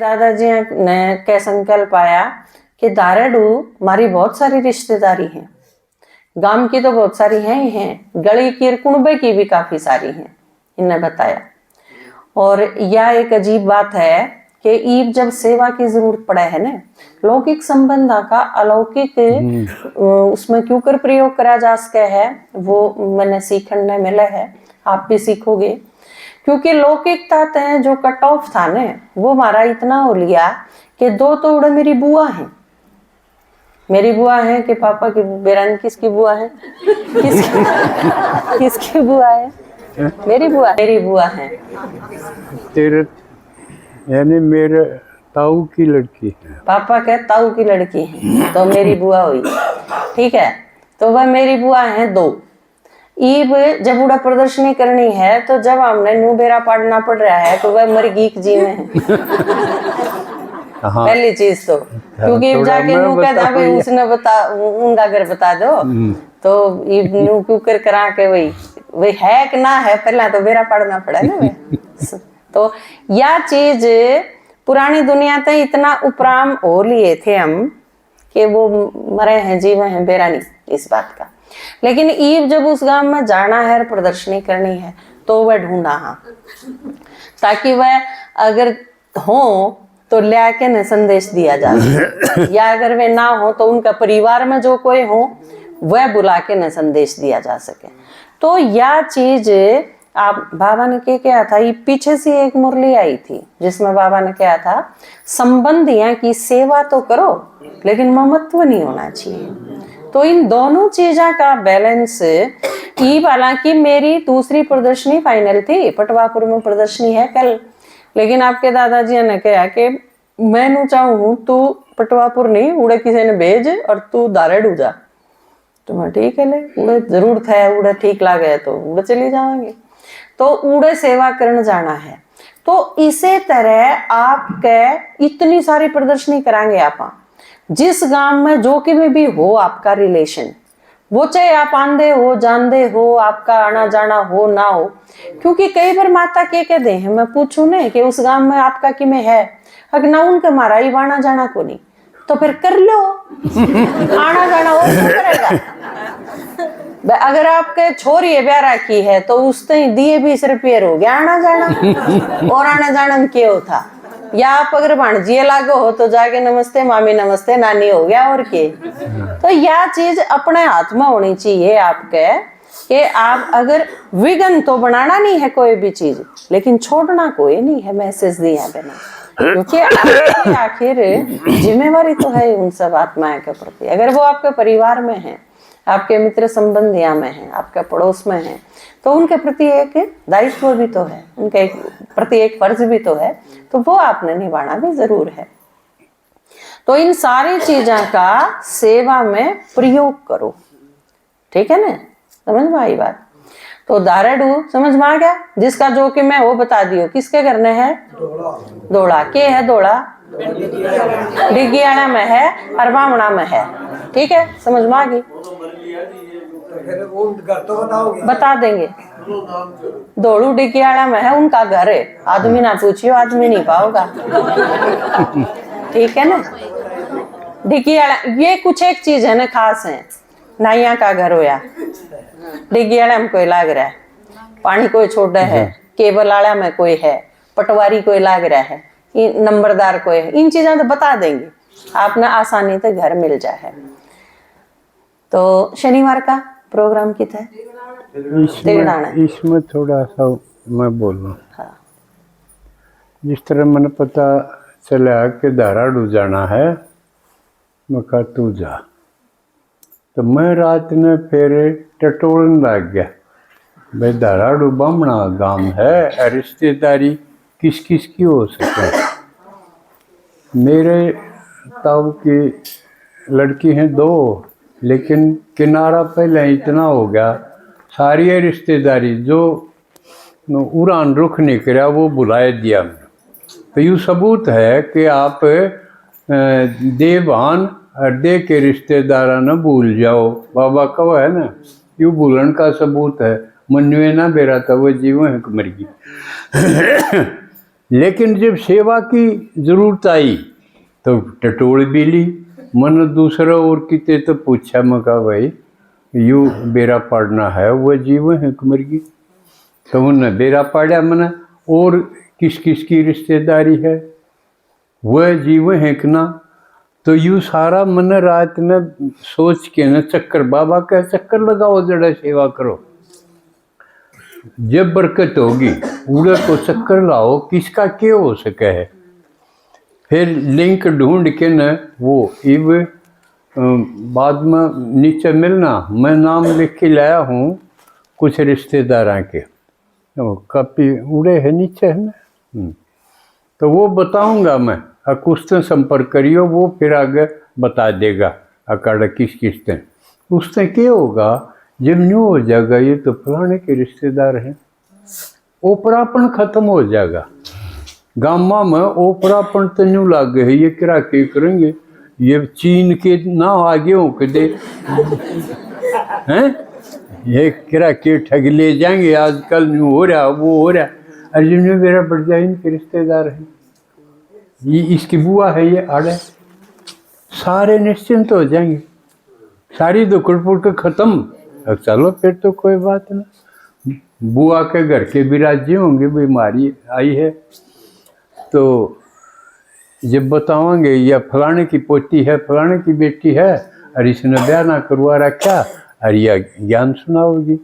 दादाजी ने क्या संकल्प आया कि दारेडू हमारी बहुत सारी रिश्तेदारी है, गांव की तो बहुत सारी हैं ही हैं, गली की कुणबे की भी काफी सारी हैं, इन्हें बताया। और यह एक अजीब बात है कि ईब जब सेवा की जरूरत पड़े है ना, लौकिक संबंध का अलौकिक उसमें क्यों कर प्रयोग करा जा सके है, वो मैंने सीखने मिला है, आप भी सीखोगे। क्योंकि लौकिकता तय जो कट ऑफ था ना, वो हमारा इतना हो लिया कि दो तो उड़े मेरी बुआ है, मेरी बुआ है कि पापा की बेरान किसकी बुआ है, किसकी बुआ है, मेरी बुआ है। तेरे यानी मेरे ताऊ की लड़की है, पापा के ताऊ की लड़की है, तो मेरी बुआ हुई, ठीक है। तो वह मेरी बुआ है दो। ईब जब उड़ा प्रदर्शनी करनी है तो जब हमने न्यू बेरा पाड़ना पड़ रहा है तो वह मरगीक जी में है। पहली चीज तो क्योंकि जाके न्यू कहता भाई उसने बता उनका घर बता दो, तो ईब न्यू क्यों कर करा के वही है कि ना है, पहला तो बेरा पाड़ना पड़ा ना वे। तो यह चीज पुरानी दुनिया तक इतना उपराम हो लिए थे हम कि वो मरे हैं जीवे हैं, बेरा नहीं इस बात का। लेकिन ईब जब उस गांव में जाना है, प्रदर्शनी करनी है, तो वह ढूंढा हाँ, ताकि वह अगर हो तो लेके न संदेश दिया जा सके, या अगर वे ना हो तो उनका परिवार में जो कोई हो वह बुला के न संदेश दिया जा सके। तो यह चीज आप बाबा ने क्या था, ये पीछे से एक मुरली आई थी जिसमें बाबा ने क्या था, संबंधियां की सेवा तो करो लेकिन ममत्व नहीं होना चाहिए। तो इन दोनों चीजों का बैलेंस ईब, हालांकि मेरी दूसरी प्रदर्शनी फाइनल थी, पटवापुर में प्रदर्शनी है कल, लेकिन आपके दादाजी ने कहा कि मैं नू चाहूँ तू पटवापुर नहीं उड़े किसी ने भेज और तू दारेडू जा। तो मैं ठीक है, ले उड़े जरूरत है, उड़े ठीक लागे तो उड़े चली जाएंगे। तो उड़े सेवा करने जाना है। तो इसे तरह आपके इतनी सारी प्रदर्शनी कराएंगे आप, जिस गांव में जो कि में भी हो आपका रिलेशन, वो चाहे आप आंधे हो जानते हो, आपका आना जाना हो ना हो। क्योंकि कई बार माता के कह दे मैं पूछू ने कि उस गांव में आपका कि में है, अगर ना उनका मारा ही आना जाना को नहीं, तो फिर कर लो आना जाना और क्यों करेगा। अगर आपके छोरी है ब्याह की है तो उसने दिए 20 रुपये हो गया आना जाना, और आना जाना में क्या होता। या आप अगर भाणजिए लागो हो तो जाके नमस्ते मामी नमस्ते नानी हो गया, और के। तो यह चीज अपने हाथ में होनी चाहिए आपके, कि आप अगर विघन तो बनाना नहीं है कोई भी चीज, लेकिन छोड़ना कोई नहीं है मैसेज दिया बिना, क्योंकि आखिर जिम्मेवारी तो है उन सब आत्माएं के प्रति। अगर वो आपके परिवार में है, आपके मित्र संबंधियां में है, आपके पड़ोस में है, तो उनके प्रति एक दायित्व भी तो है, उनके प्रति एक फर्ज भी तो है, तो वो आपने निभाना भी जरूर है। तो इन सारी चीजों का सेवा में प्रयोग करो, ठीक है ना, समझ में आई बात। तो दारेडू समझ में आ गया, जिसका जो कि मैं वो बता दियो, किसके करने हैं, दौड़ा के है, दौड़ा डिग्गियाना में है, अरबामणा में है, ठीक है, समझ में आ गई। बता देंगे, दौड़ू डिग्गियाना में है, उनका घर है, आदमी ना पूछियो, आदमी नहीं पाओगा, ठीक है ना। डिग्गियाना ये कुछ एक चीज है ना खास है, नाइया का घर होया, डिग्गियाना में कोई लाग रहा है, पानी कोई छोड़ है, केबल आड़ा में कोई है, पटवारी कोई लाग रहा है, नंबरदार कोई है, इन चीजों तो बता देंगे, आपने आसानी से घर मिल जाए। तो शनिवार का प्रोग्राम कितना है, इसमें थोड़ा सा मैं बोलूं। हाँ। जिस तरह मैंने पता चला कि दाराडू जाना है, मैं कहा तू जा, तो मैं रात में फिर टटोलने लग गया, भाई दाराडू बामणा गांव है, रिश्तेदारी किस किस की हो सके। मेरे ताऊ की लड़की हैं दो, लेकिन किनारा पहले इतना हो गया, सारी रिश्तेदारी जो उड़ान रुख नहीं करा वो बुलाए दिया। तो यूँ सबूत है कि आप देवान हृदय के रिश्तेदारा न भूल जाओ, बाबा कहो है ना, यूँ भूलन का सबूत है। मनुए ना बेरा था वो जीवो है मर गई। लेकिन जब सेवा की जरूरत आई तो टटोल भी ली। मन दूसरा और किते तो पूछा, मैं कहा भाई यू बेरा पाड़ना है, वह जीव है कुमर की, तो उन्हें बेरा पाड़ा मना, और किस किस की रिश्तेदारी है, वह जीव है कि ना। तो यू सारा मन रात ने सोच के न चक्कर, बाबा का चक्कर लगाओ, जरा सेवा करो, जब बरकत होगी। उड़े को चक्कर लाओ, किसका क्या हो सके है। फिर लिंक ढूंढ के न वो इब बाद में नीचे मिलना, मैं नाम लिख के लाया हूँ कुछ रिश्तेदार के, कापी उड़े है नीचे है ना, तो वो बताऊंगा मैं, कुछ तो संपर्क करियो, वो फिर आगे बता देगा अकाड़ा किस किस दिन। उससे क्या होगा, जब न्यू हो जाएगा ये तो फलाने के रिश्तेदार हैं, ओपरापन खत्म हो जाएगा। गामा में ओपरापन तो न्यू लाग गए, ये किरा के करेंगे, ये चीन के ना आगे हो के दे हैं, ये किरा के ठग ले जाएंगे, आजकल न्यू हो रहा वो हो रहा। अर्जुन में मेरा बढ़ जाए, इनके रिश्तेदार हैं, ये इसकी बुआ है, ये आड़े, सारे निश्चिंत हो जाएंगे, सारी दुखड़पुर खत्म। चलो फिर तो कोई बात ना, बुआ के घर के भी राज्य होंगे, बीमारी आई है तो जब बताओगे या फलाने की पोती है, फलाने की बेटी है, और इसने ब्याह ना करवा रखा, और यह ज्ञान सुनाओगी,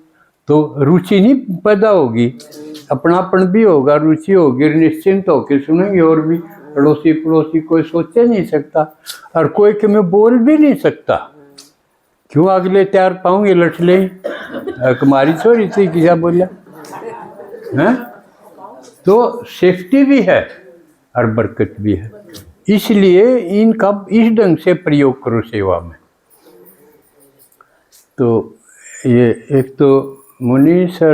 तो रुचि नहीं पैदा होगी, अपनापन भी होगा, रुचि होगी, निश्चिंत होकर सुनेंगे। और भी पड़ोसी पड़ोसी कोई सोचे नहीं सकता, और कोई के में बोल भी नहीं सकता, क्यों अगले त्यार पाऊंगे लठ ले, तुम्हारी छोरी थी क्या बोलिया है। तो सेफ्टी भी है और बरकत भी है, इसलिए इनका इस ढंग से प्रयोग करो सेवा में। तो ये एक तो मुनि सर